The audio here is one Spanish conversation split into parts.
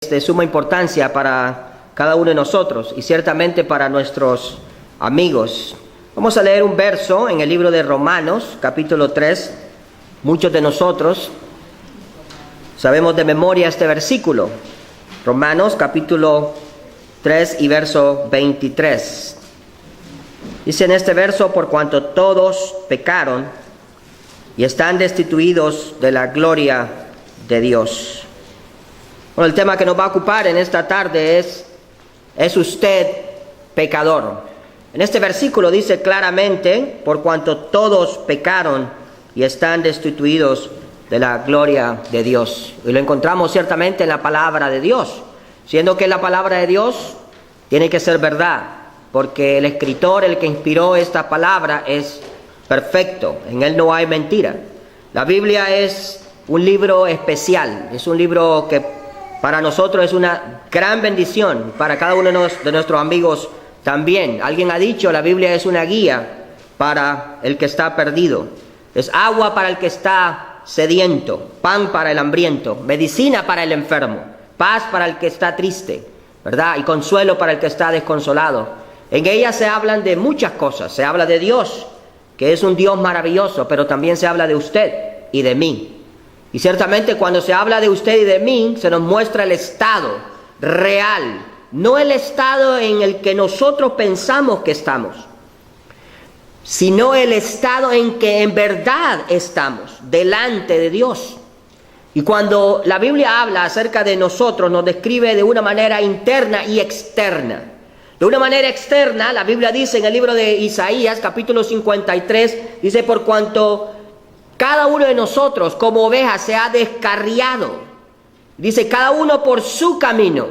de suma importancia para cada uno de nosotros y ciertamente para nuestros amigos. Vamos a leer un verso en el libro de Romanos, capítulo 3. Muchos de nosotros sabemos de memoria este versículo. Romanos, capítulo 3 y verso 23. Dice en este verso: por cuanto todos pecaron y están destituidos de la gloria de Dios. Bueno, el tema que nos va a ocupar en esta tarde ¿es usted pecador? En este versículo dice claramente: por cuanto todos pecaron y están destituidos de la gloria de Dios. Y lo encontramos ciertamente en la palabra de Dios, siendo que la palabra de Dios tiene que ser verdad, porque el escritor, el que inspiró esta palabra, es perfecto, en él no hay mentira. La Biblia es un libro especial, es un libro que para nosotros es una gran bendición, para cada uno de nuestros amigos también. Alguien ha dicho, la Biblia es una guía para el que está perdido, es agua para el que está sediento, pan para el hambriento, medicina para el enfermo, paz para el que está triste, ¿verdad? Y consuelo para el que está desconsolado. En ella se hablan de muchas cosas. Se habla de Dios, que es un Dios maravilloso, pero también se habla de usted y de mí. Y ciertamente cuando se habla de usted y de mí, se nos muestra el estado real, no el estado en el que nosotros pensamos que estamos, sino el estado en que en verdad estamos delante de Dios. Y cuando la Biblia habla acerca de nosotros, nos describe de una manera interna y externa. De una manera externa, la Biblia dice en el libro de Isaías, capítulo 53, dice: por cuanto cada uno de nosotros como ovejas se ha descarriado, dice, cada uno por su camino.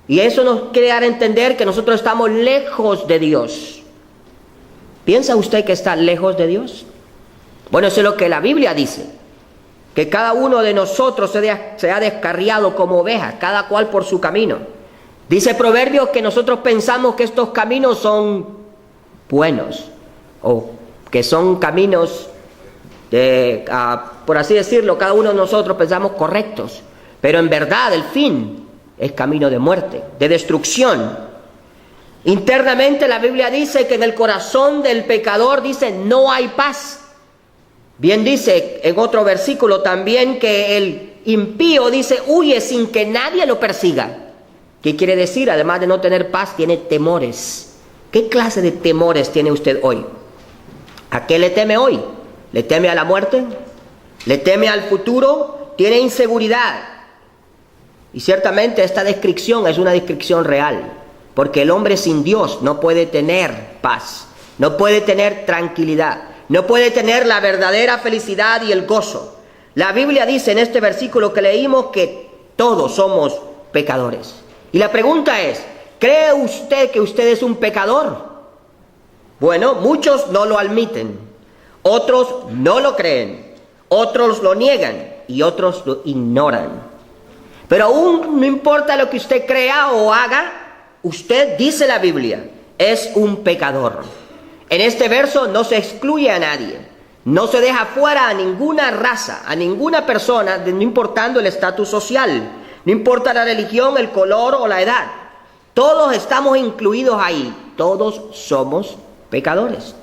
Y eso nos quiere dar a entender que nosotros estamos lejos de Dios. ¿Piensa usted que está lejos de Dios? Bueno, eso es lo que la Biblia dice, que cada uno de nosotros se ha descarriado como ovejas, cada cual por su camino. Dice Proverbios que nosotros pensamos que estos caminos son buenos, o que son caminos por así decirlo, cada uno de nosotros pensamos correctos, pero en verdad el fin es camino de muerte, de destrucción. Internamente la Biblia dice que en el corazón del pecador, dice, no hay paz. Bien dice en otro versículo también que el impío, dice, huye sin que nadie lo persiga. ¿Qué quiere decir? Además de no tener paz, tiene temores. ¿Qué clase de temores tiene usted hoy? ¿A qué le teme hoy? ¿Le teme a la muerte? ¿Le teme al futuro? ¿Tiene inseguridad? Y ciertamente esta descripción es una descripción real, porque el hombre sin Dios no puede tener paz, no puede tener tranquilidad, no puede tener la verdadera felicidad y el gozo. La Biblia dice en este versículo que leímos que todos somos pecadores. Y la pregunta es, ¿cree usted que usted es un pecador? Bueno, muchos no lo admiten. Otros no lo creen, otros lo niegan y otros lo ignoran. Pero aún no importa lo que usted crea o haga, usted, dice la Biblia, es un pecador. En este verso no se excluye a nadie, no se deja fuera a ninguna raza, a ninguna persona, no importando el estatus social, no importa la religión, el color o la edad. Todos estamos incluidos ahí, todos somos pecadores.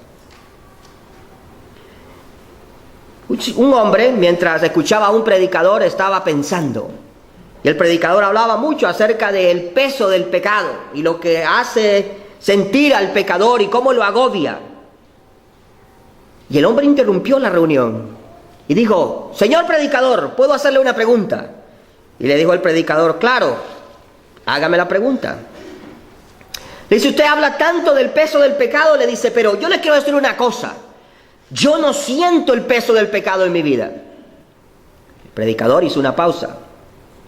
Un hombre, mientras escuchaba a un predicador, estaba pensando. Y el predicador hablaba mucho acerca del peso del pecado y lo que hace sentir al pecador y cómo lo agobia. Y el hombre interrumpió la reunión y dijo: señor predicador, ¿puedo hacerle una pregunta? Y le dijo el predicador: claro, hágame la pregunta. Le dice: usted habla tanto del peso del pecado, le dice, pero yo le quiero decir una cosa. Yo no siento el peso del pecado en mi vida. El predicador hizo una pausa,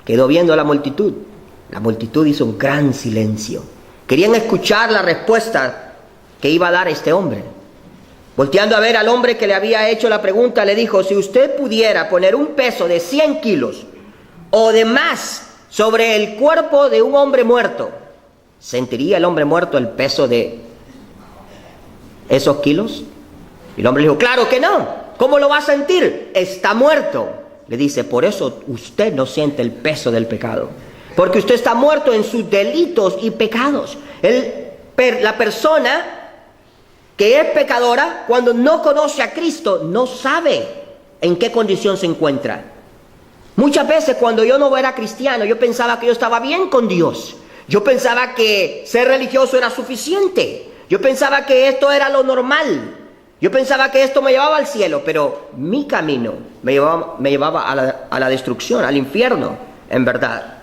quedó viendo a la multitud. La multitud hizo un gran silencio. Querían escuchar la respuesta que iba a dar este hombre. Volteando a ver al hombre que le había hecho la pregunta, le dijo: si usted pudiera poner un peso de 100 kilos o de más sobre el cuerpo de un hombre muerto, ¿sentiría el hombre muerto el peso de esos kilos? Y el hombre le dijo: claro que no. ¿Cómo lo va a sentir? Está muerto. Le dice: por eso usted no siente el peso del pecado. Porque usted está muerto en sus delitos y pecados. La persona que es pecadora, cuando no conoce a Cristo, no sabe en qué condición se encuentra. Muchas veces cuando yo no era cristiano, yo pensaba que yo estaba bien con Dios. Yo pensaba que ser religioso era suficiente. Yo pensaba que esto era lo normal. Yo pensaba que esto me llevaba al cielo, pero mi camino me llevaba a la destrucción, al infierno, en verdad.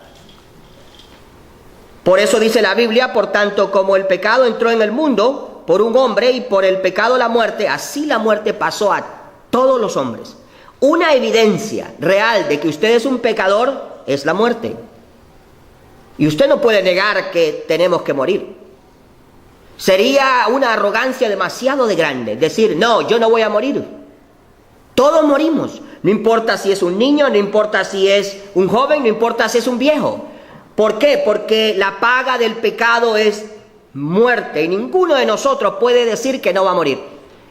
Por eso dice la Biblia, por tanto, como el pecado entró en el mundo por un hombre y por el pecado la muerte, así la muerte pasó a todos los hombres. Una evidencia real de que usted es un pecador es la muerte. Y usted no puede negar que tenemos que morir. Sería una arrogancia demasiado grande decir, no, yo no voy a morir. Todos morimos. No importa si es un niño, no importa si es un joven, no importa si es un viejo. ¿Por qué? Porque la paga del pecado es muerte. Y ninguno de nosotros puede decir que no va a morir.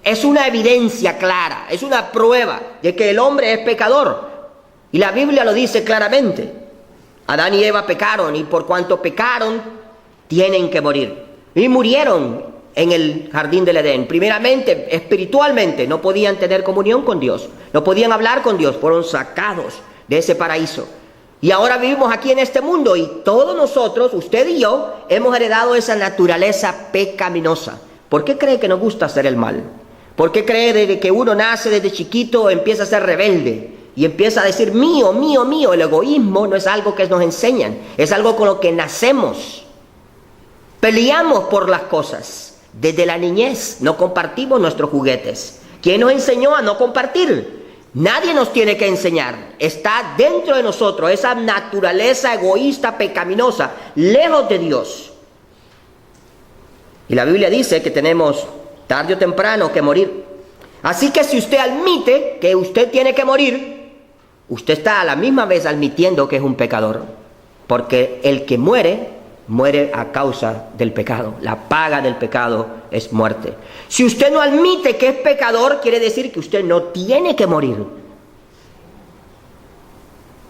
Es una evidencia clara, es una prueba de que el hombre es pecador. Y la Biblia lo dice claramente. Adán y Eva pecaron y por cuanto pecaron, tienen que morir. Y murieron en el jardín del Edén. Primeramente, espiritualmente, no podían tener comunión con Dios. No podían hablar con Dios. Fueron sacados de ese paraíso. Y ahora vivimos aquí en este mundo y todos nosotros, usted y yo, hemos heredado esa naturaleza pecaminosa. ¿Por qué cree que nos gusta hacer el mal? ¿Por qué cree desde que uno nace desde chiquito empieza a ser rebelde? Y empieza a decir mío, mío, mío. El egoísmo no es algo que nos enseñan, es algo con lo que nacemos. Peleamos por las cosas. Desde la niñez no compartimos nuestros juguetes. ¿Quién nos enseñó a no compartir? Nadie nos tiene que enseñar. Está dentro de nosotros esa naturaleza egoísta, pecaminosa, lejos de Dios. Y la Biblia dice que tenemos tarde o temprano que morir. Así que si usted admite que usted tiene que morir, usted está a la misma vez admitiendo que es un pecador. Porque el que muere a causa del pecado. La paga del pecado es muerte. Si usted no admite que es pecador, quiere decir que usted no tiene que morir.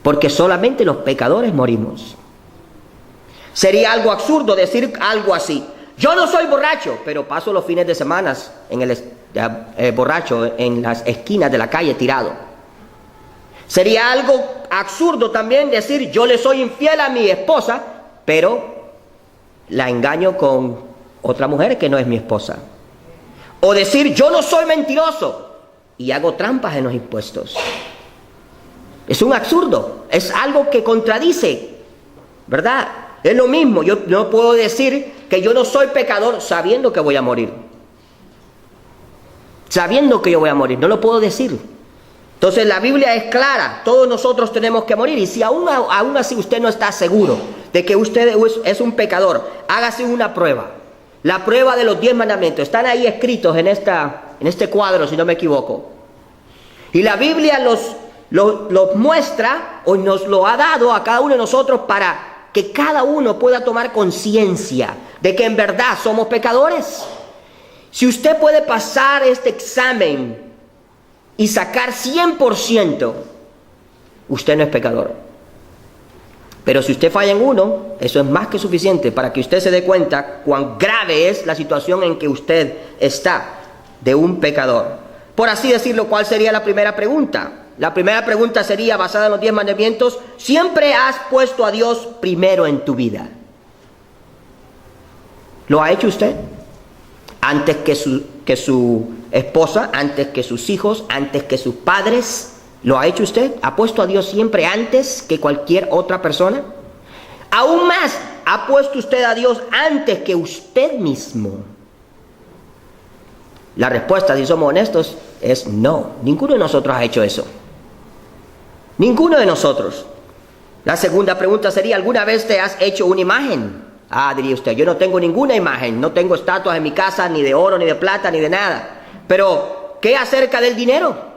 Porque solamente los pecadores morimos. Sería algo absurdo decir algo así. Yo no soy borracho, pero paso los fines de semana borracho en las esquinas de la calle tirado. Sería algo absurdo también decir yo le soy infiel a mi esposa, pero la engaño con otra mujer que no es mi esposa. O decir yo no soy mentiroso y hago trampas en los impuestos. Es un absurdo, es algo que contradice, ¿verdad? Es lo mismo, yo no puedo decir que yo no soy pecador sabiendo que voy a morir. Sabiendo que yo voy a morir, no lo puedo decir. Entonces la Biblia es clara, todos nosotros tenemos que morir. Y si aún así usted no está seguro de que usted es un pecador, hágase una prueba. La prueba de los 10 mandamientos, están ahí escritos en este cuadro, si no me equivoco. Y la Biblia los muestra o nos lo ha dado a cada uno de nosotros para que cada uno pueda tomar conciencia de que en verdad somos pecadores. Si usted puede pasar este examen y sacar 100%, usted no es pecador. Pero si usted falla en uno, eso es más que suficiente para que usted se dé cuenta cuán grave es la situación en que usted está de un pecador. Por así decirlo, ¿cuál sería la primera pregunta? La primera pregunta sería, basada en los 10 mandamientos, ¿siempre has puesto a Dios primero en tu vida? ¿Lo ha hecho usted? Antes que su esposa, antes que sus hijos, antes que sus padres. ¿Lo ha hecho usted? ¿Ha puesto a Dios siempre antes que cualquier otra persona? Aún más, ¿ha puesto usted a Dios antes que usted mismo? La respuesta, si somos honestos, es no. Ninguno de nosotros ha hecho eso. Ninguno de nosotros. La segunda pregunta sería, ¿alguna vez te has hecho una imagen? Diría usted, yo no tengo ninguna imagen, no tengo estatuas en mi casa, ni de oro, ni de plata, ni de nada. Pero, ¿qué acerca del dinero?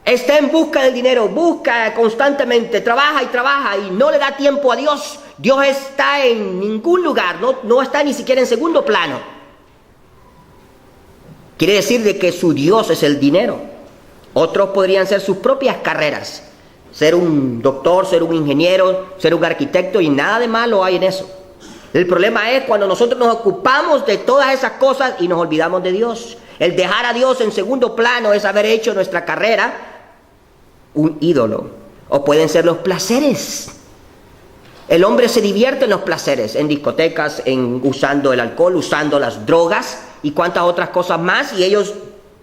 Está en busca del dinero, busca constantemente, trabaja y no le da tiempo a Dios. Dios está en ningún lugar, no está ni siquiera en segundo plano. Quiere decir de que su Dios es el dinero. Otros podrían ser sus propias carreras. ser un doctor, ser un ingeniero, ser un arquitecto, y nada de malo hay en eso. El problema es cuando nosotros nos ocupamos de todas esas cosas y nos olvidamos de Dios. El dejar a Dios en segundo plano es haber hecho nuestra carrera un ídolo. O pueden ser los placeres. El hombre se divierte en los placeres, en discotecas, en usando el alcohol, usando las drogas y cuantas otras cosas más, y ellos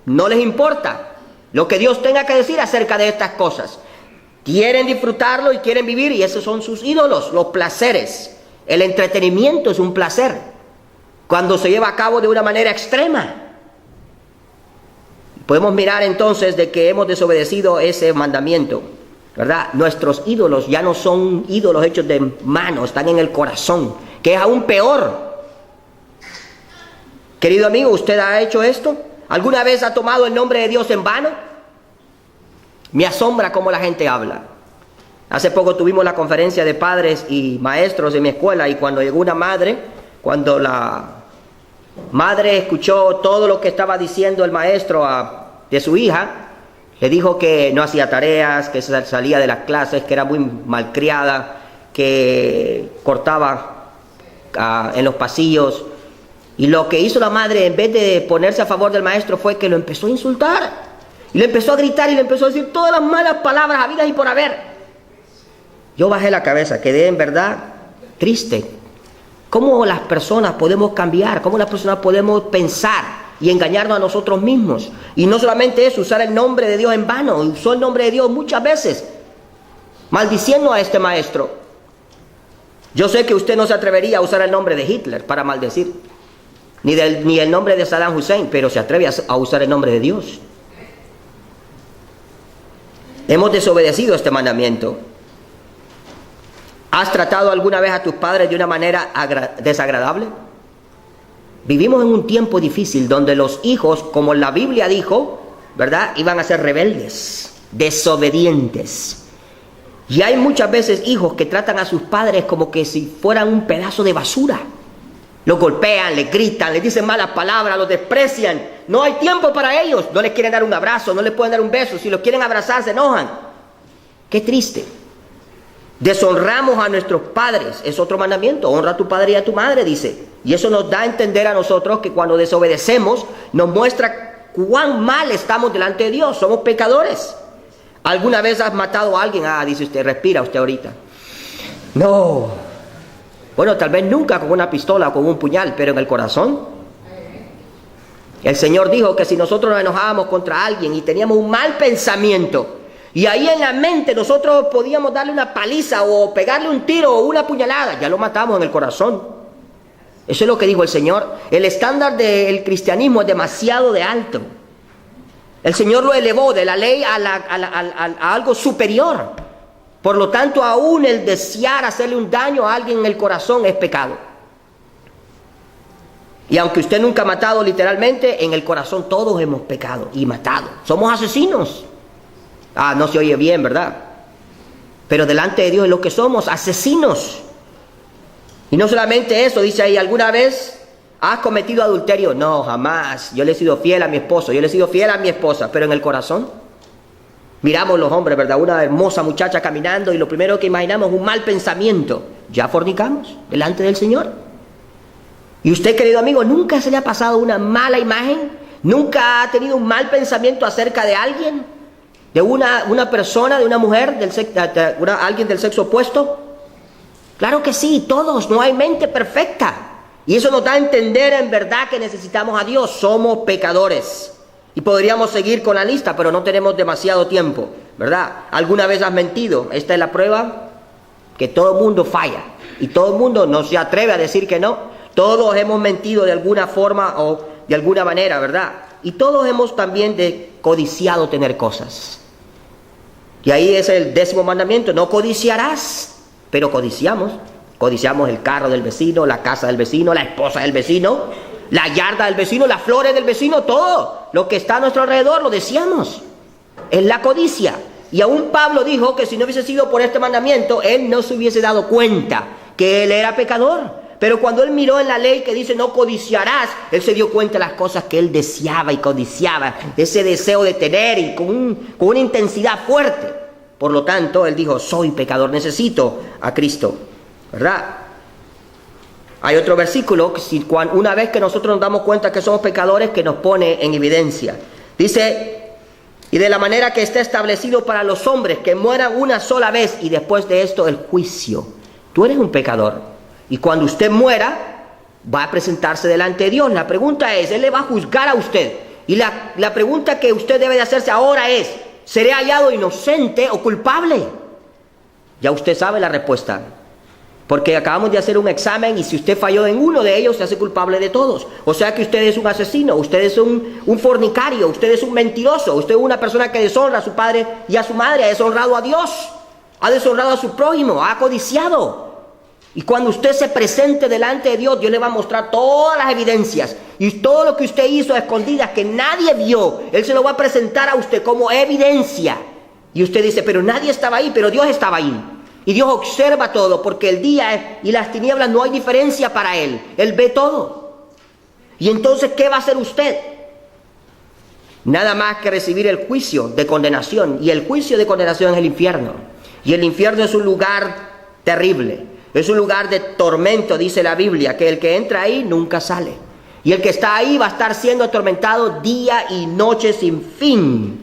no les importa lo que Dios tenga que decir acerca de estas cosas. Quieren disfrutarlo y quieren vivir, y esos son sus ídolos, los placeres. El entretenimiento es un placer cuando se lleva a cabo de una manera extrema. Podemos mirar entonces de que hemos desobedecido ese mandamiento, ¿verdad? Nuestros ídolos ya no son ídolos hechos de mano, están en el corazón, que es aún peor. Querido amigo, ¿usted ha hecho esto? ¿Alguna vez ha tomado el nombre de Dios en vano? Me asombra cómo la gente habla. Hace poco tuvimos la conferencia de padres y maestros de mi escuela, y cuando llegó una madre, cuando la madre escuchó todo lo que estaba diciendo el maestro de su hija, le dijo que no hacía tareas, que salía de las clases, que era muy malcriada, que cortaba en los pasillos. Y lo que hizo la madre, en vez de ponerse a favor del maestro, fue que lo empezó a insultar. Y le empezó a gritar y le empezó a decir todas las malas palabras habidas y por haber. Yo bajé la cabeza, quedé en verdad triste. ¿Cómo las personas podemos cambiar? ¿Cómo las personas podemos pensar y engañarnos a nosotros mismos? Y no solamente eso, usar el nombre de Dios en vano. Usó el nombre de Dios muchas veces, maldiciendo a este maestro. Yo sé que usted no se atrevería a usar el nombre de Hitler para maldecir, ni el nombre de Saddam Hussein, pero se atreve a usar el nombre de Dios. Hemos desobedecido este mandamiento. ¿Has tratado alguna vez a tus padres de una manera desagradable? Vivimos en un tiempo difícil donde los hijos, como la Biblia dijo, ¿verdad?, iban a ser rebeldes, desobedientes. Y hay muchas veces hijos que tratan a sus padres como que si fueran un pedazo de basura. Los golpean, les gritan, les dicen malas palabras, los desprecian. No hay tiempo para ellos. No les quieren dar un abrazo, no les pueden dar un beso. Si los quieren abrazar, se enojan. Qué triste. Deshonramos a nuestros padres. Es otro mandamiento. Honra a tu padre y a tu madre, dice. Y eso nos da a entender a nosotros que cuando desobedecemos, nos muestra cuán mal estamos delante de Dios. Somos pecadores. ¿Alguna vez has matado a alguien? Dice usted, respira usted ahorita. No. Bueno, tal vez nunca con una pistola o con un puñal, pero en el corazón. El Señor dijo que si nosotros nos enojábamos contra alguien y teníamos un mal pensamiento, y ahí en la mente nosotros podíamos darle una paliza o pegarle un tiro o una puñalada, ya lo matamos en el corazón. Eso es lo que dijo el Señor. El estándar del cristianismo es demasiado de alto. El Señor lo elevó de la ley a algo superior. Por lo tanto, aún el desear hacerle un daño a alguien en el corazón es pecado. Y aunque usted nunca ha matado literalmente, en el corazón todos hemos pecado y matado. Somos asesinos. No se oye bien, ¿verdad? Pero delante de Dios es lo que somos, asesinos. Y no solamente eso, dice ahí, ¿alguna vez has cometido adulterio? No, jamás. Yo le he sido fiel a mi esposo, yo le he sido fiel a mi esposa, pero en el corazón. Miramos los hombres, ¿verdad? Una hermosa muchacha caminando y lo primero que imaginamos es un mal pensamiento. Ya fornicamos delante del Señor. Y usted, querido amigo, ¿nunca se le ha pasado una mala imagen? ¿Nunca ha tenido un mal pensamiento acerca de alguien? ¿De una persona, de una mujer, alguien del sexo opuesto? Claro que sí, todos, no hay mente perfecta. Y eso nos da a entender en verdad que necesitamos a Dios. Somos pecadores. Y podríamos seguir con la lista, pero no tenemos demasiado tiempo, ¿verdad? ¿Alguna vez has mentido? Esta es la prueba que todo el mundo falla. Y todo el mundo no se atreve a decir que no. Todos hemos mentido de alguna forma o de alguna manera, ¿verdad? Y todos hemos también codiciado tener cosas. Y ahí es el 10º mandamiento. No codiciarás, pero codiciamos. Codiciamos el carro del vecino, la casa del vecino, la esposa del vecino, la yarda del vecino, las flores del vecino, todo lo que está a nuestro alrededor lo deseamos. Es la codicia. Y aún Pablo dijo que si no hubiese sido por este mandamiento, él no se hubiese dado cuenta que él era pecador. Pero cuando él miró en la ley que dice no codiciarás, él se dio cuenta de las cosas que él deseaba y codiciaba, ese deseo de tener y con una intensidad fuerte. Por lo tanto, él dijo, soy pecador, necesito a Cristo, ¿verdad? Hay otro versículo, una vez que nosotros nos damos cuenta que somos pecadores, que nos pone en evidencia. Dice, y de la manera que está establecido para los hombres, que mueran una sola vez y después de esto el juicio. Tú eres un pecador y cuando usted muera va a presentarse delante de Dios. La pregunta es, Él le va a juzgar a usted. Y la pregunta que usted debe de hacerse ahora es, ¿seré hallado inocente o culpable? Ya usted sabe la respuesta. Porque acabamos de hacer un examen y si usted falló en uno de ellos, se hace culpable de todos. O sea que usted es un asesino, usted es un fornicario, usted es un mentiroso, usted es una persona que deshonra a su padre y a su madre, ha deshonrado a Dios, ha deshonrado a su prójimo, ha codiciado. Y cuando usted se presente delante de Dios, Dios le va a mostrar todas las evidencias y todo lo que usted hizo a escondidas que nadie vio, Él se lo va a presentar a usted como evidencia. Y usted dice, pero nadie estaba ahí, pero Dios estaba ahí. Y Dios observa todo, porque el día y las tinieblas no hay diferencia para Él. Él ve todo. Y entonces, ¿qué va a hacer usted? Nada más que recibir el juicio de condenación. Y el juicio de condenación es el infierno. Y el infierno es un lugar terrible. Es un lugar de tormento, dice la Biblia, que el que entra ahí nunca sale. Y el que está ahí va a estar siendo atormentado día y noche sin fin.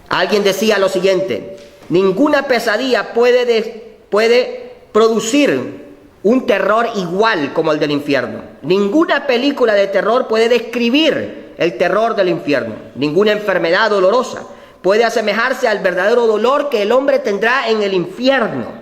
Alguien decía lo siguiente: ninguna pesadilla puede producir un terror igual como el del infierno. Ninguna película de terror puede describir el terror del infierno. Ninguna enfermedad dolorosa puede asemejarse al verdadero dolor que el hombre tendrá en el infierno.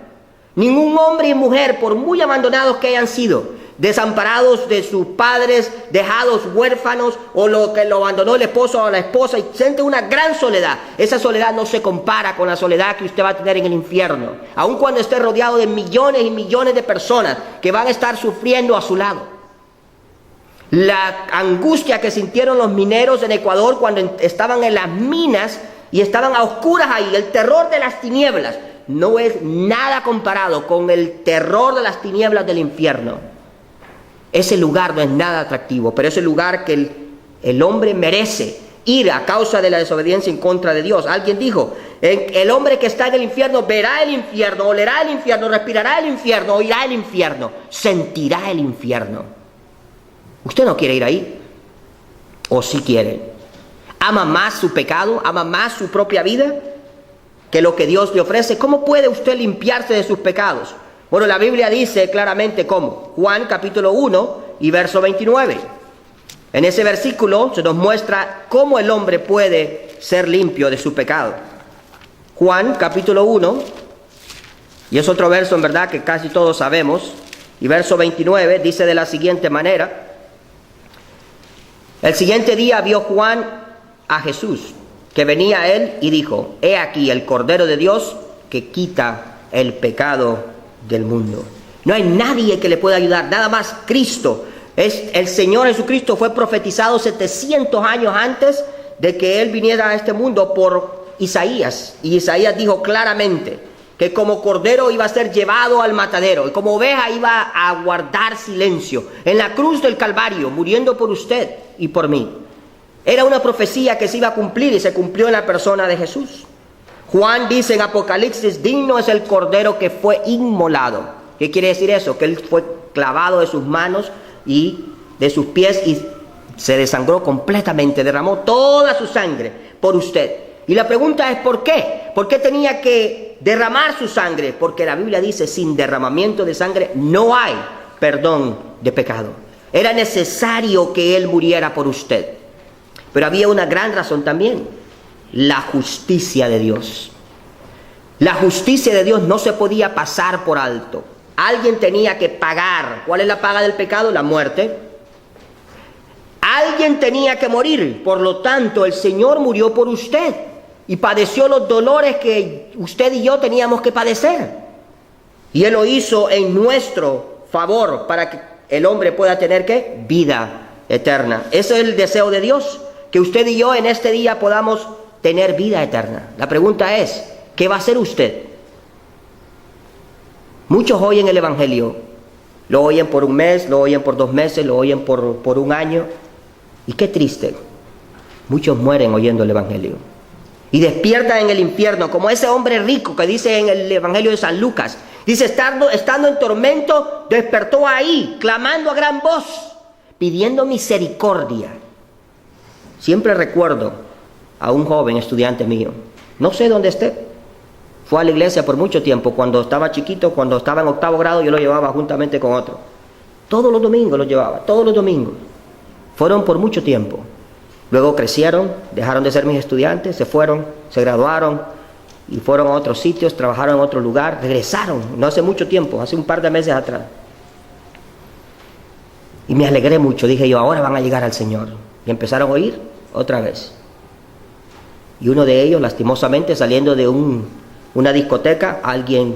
Ningún hombre y mujer, por muy abandonados que hayan sido, desamparados de sus padres, dejados huérfanos, o lo que lo abandonó el esposo o la esposa y siente una gran soledad. Esa soledad no se compara con la soledad que usted va a tener en el infierno, aun cuando esté rodeado de millones y millones de personas que van a estar sufriendo a su lado. La angustia que sintieron los mineros en Ecuador cuando estaban en las minas y estaban a oscuras ahí, el terror de las tinieblas, no es nada comparado con el terror de las tinieblas del infierno. Ese lugar no es nada atractivo, pero es el lugar que el hombre merece ir a causa de la desobediencia en contra de Dios. Alguien dijo, el hombre que está en el infierno verá el infierno, olerá el infierno, respirará el infierno, oirá el infierno, sentirá el infierno. ¿Usted no quiere ir ahí? ¿O sí quiere? ¿Ama más su pecado? ¿Ama más su propia vida que lo que Dios le ofrece? ¿Cómo puede usted limpiarse de sus pecados? Bueno, la Biblia dice claramente cómo. Juan capítulo 1 y verso 29. En ese versículo se nos muestra cómo el hombre puede ser limpio de su pecado. Juan capítulo 1, y es otro verso en verdad que casi todos sabemos, y verso 29 dice de la siguiente manera: el siguiente día vio Juan a Jesús, que venía a él y dijo: he aquí el Cordero de Dios que quita el pecado del mundo. No hay nadie que le pueda ayudar, nada más Cristo. El Señor Jesucristo fue profetizado 700 años antes de que Él viniera a este mundo por Isaías. Y Isaías dijo claramente que como cordero iba a ser llevado al matadero y como oveja iba a guardar silencio en la cruz del Calvario, muriendo por usted y por mí. Era una profecía que se iba a cumplir y se cumplió en la persona de Jesús. Juan dice en Apocalipsis: digno es el cordero que fue inmolado. ¿Qué quiere decir eso? Que Él fue clavado de sus manos y de sus pies y se desangró completamente, derramó toda su sangre por usted. Y la pregunta es ¿por qué? ¿Por qué tenía que derramar su sangre? Porque la Biblia dice: sin derramamiento de sangre no hay perdón de pecado. Era necesario que Él muriera por usted. Pero había una gran razón también: la justicia de Dios. La justicia de Dios no se podía pasar por alto. Alguien tenía que pagar. ¿Cuál es la paga del pecado? La muerte. Alguien tenía que morir. Por lo tanto, el Señor murió por usted y padeció los dolores que usted y yo teníamos que padecer. Y Él lo hizo en nuestro favor para que el hombre pueda tener ¿qué? Vida eterna. Ese es el deseo de Dios, que usted y yo en este día podamos tener vida eterna. La pregunta es, ¿qué va a hacer usted? Muchos oyen el Evangelio, lo oyen por un mes, lo oyen por 2 meses, lo oyen por un año. Y qué triste, muchos mueren oyendo el Evangelio. y despiertan en el infierno, como ese hombre rico que dice en el Evangelio de San Lucas. Dice, estando en tormento, despertó ahí, clamando a gran voz, pidiendo misericordia. Siempre recuerdo a un joven estudiante mío, no sé dónde esté, fue a la iglesia por mucho tiempo. Cuando estaba chiquito, cuando estaba en 8º grado, yo lo llevaba juntamente con otro. Todos los domingos lo llevaba, todos los domingos. Fueron por mucho tiempo. Luego crecieron, dejaron de ser mis estudiantes, se fueron, se graduaron y fueron a otros sitios, trabajaron en otro lugar, regresaron, no hace mucho tiempo, hace un par de meses atrás. Y me alegré mucho, dije yo, ahora van a llegar al Señor. Y empezaron a oír otra vez. Y uno de ellos, lastimosamente, saliendo de una discoteca, alguien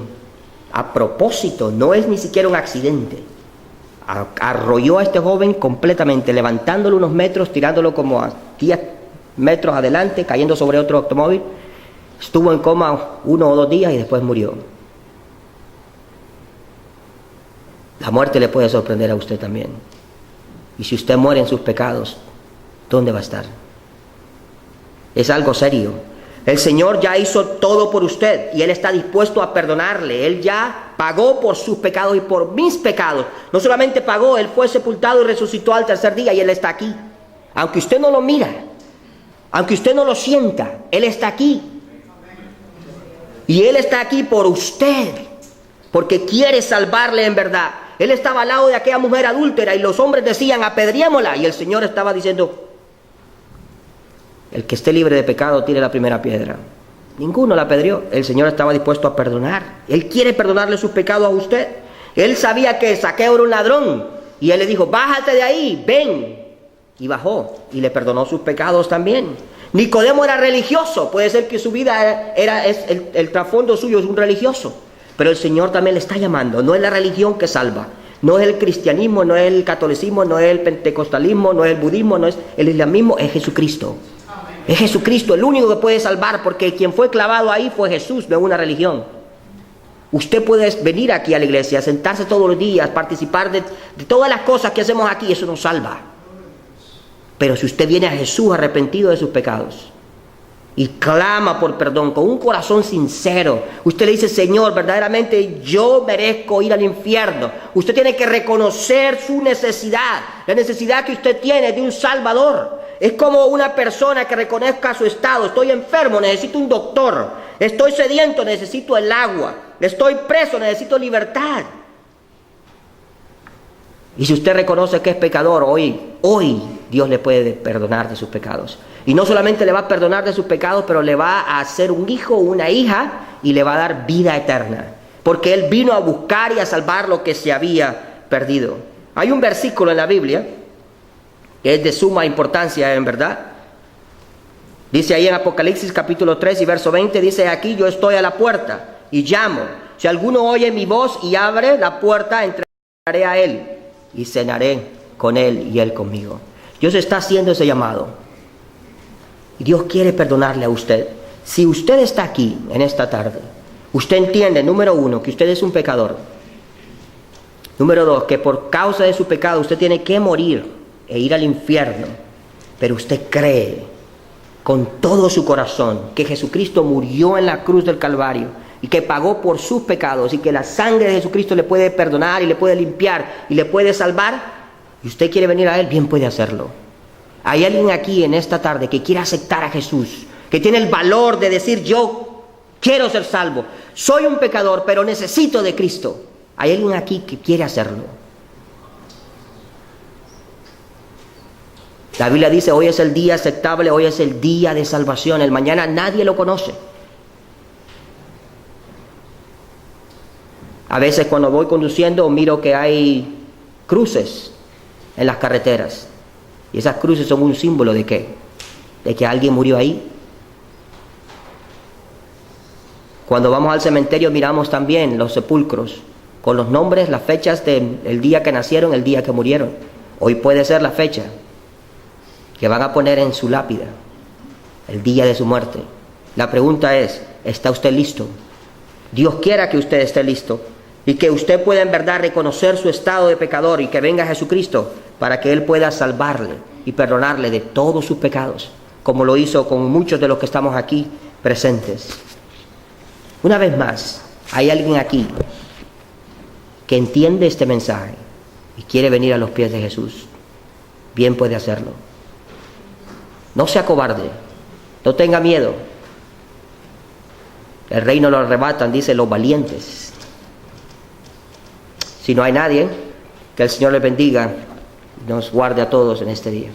a propósito, no es ni siquiera un accidente, arrolló a este joven completamente, levantándolo unos metros, tirándolo como a 10 metros adelante, cayendo sobre otro automóvil. Estuvo en coma 1 o 2 días y después murió. La muerte le puede sorprender a usted también. Y si usted muere en sus pecados, ¿dónde va a estar? Es algo serio. El Señor ya hizo todo por usted y Él está dispuesto a perdonarle. Él ya pagó por sus pecados y por mis pecados. No solamente pagó, Él fue sepultado y resucitó al 3er día y Él está aquí. Aunque usted no lo mira, aunque usted no lo sienta, Él está aquí. Y Él está aquí por usted, porque quiere salvarle en verdad. Él estaba al lado de aquella mujer adúltera y los hombres decían, apedreémosla. Y el Señor estaba diciendo, el que esté libre de pecado tire la primera piedra. Ninguno la apedreó. El Señor estaba dispuesto a perdonar. Él quiere perdonarle sus pecados a usted. Él sabía que Zaqueo era un ladrón y Él le dijo, bájate de ahí, ven. Y bajó y le perdonó sus pecados también. Nicodemo era religioso. Puede ser que su vida el trasfondo suyo es un religioso. Pero el Señor también le está llamando. No es la religión que salva. No es el cristianismo, no es el catolicismo, no es el pentecostalismo, no es el budismo, no es el islamismo, es Jesucristo. Es Jesucristo el único que puede salvar, porque quien fue clavado ahí fue Jesús, no es una religión. Usted puede venir aquí a la iglesia, sentarse todos los días, participar de todas las cosas que hacemos aquí, eso nos salva. Pero si usted viene a Jesús arrepentido de sus pecados y clama por perdón con un corazón sincero, usted le dice, Señor, verdaderamente yo merezco ir al infierno. Usted tiene que reconocer su necesidad, la necesidad que usted tiene de un Salvador. Es como una persona que reconozca su estado. Estoy enfermo, necesito un doctor. Estoy sediento, necesito el agua. Estoy preso, necesito libertad. Y si usted reconoce que es pecador, hoy Dios le puede perdonar de sus pecados. Y no solamente le va a perdonar de sus pecados, pero le va a hacer un hijo o una hija y le va a dar vida eterna. Porque Él vino a buscar y a salvar lo que se había perdido. Hay un versículo en la Biblia que es de suma importancia, en verdad. Dice ahí en Apocalipsis capítulo 3 y verso 20, dice, aquí yo estoy a la puerta y llamo. Si alguno oye mi voz y abre la puerta, entraré a él y cenaré con él y él conmigo. Dios está haciendo ese llamado. Y Dios quiere perdonarle a usted. Si usted está aquí en esta tarde, usted entiende, número 1, que usted es un pecador. Número 2, que por causa de su pecado usted tiene que morir e ir al infierno, pero usted cree con todo su corazón que Jesucristo murió en la cruz del Calvario y que pagó por sus pecados y que la sangre de Jesucristo le puede perdonar y le puede limpiar y le puede salvar, y usted quiere venir a Él, bien puede hacerlo. Hay alguien aquí en esta tarde que quiere aceptar a Jesús, que tiene el valor de decir, yo quiero ser salvo, soy un pecador, pero necesito de Cristo. Hay alguien aquí que quiere hacerlo. La Biblia dice, hoy es el día aceptable, hoy es el día de salvación. El mañana nadie lo conoce. A veces cuando voy conduciendo miro que hay cruces en las carreteras. Y esas cruces son un símbolo ¿de qué? De que alguien murió ahí. Cuando vamos al cementerio miramos también los sepulcros con los nombres, las fechas del día que nacieron, el día que murieron. Hoy puede ser la fecha que van a poner en su lápida, el día de su muerte. La pregunta es, ¿está usted listo? Dios quiera que usted esté listo y que usted pueda en verdad reconocer su estado de pecador y que venga Jesucristo para que Él pueda salvarle y perdonarle de todos sus pecados, como lo hizo con muchos de los que estamos aquí presentes. Una vez más, hay alguien aquí que entiende este mensaje y quiere venir a los pies de Jesús. Bien puede hacerlo. No sea cobarde, no tenga miedo. El reino lo arrebatan, dicen los valientes. Si no hay nadie, que el Señor les bendiga y nos guarde a todos en este día.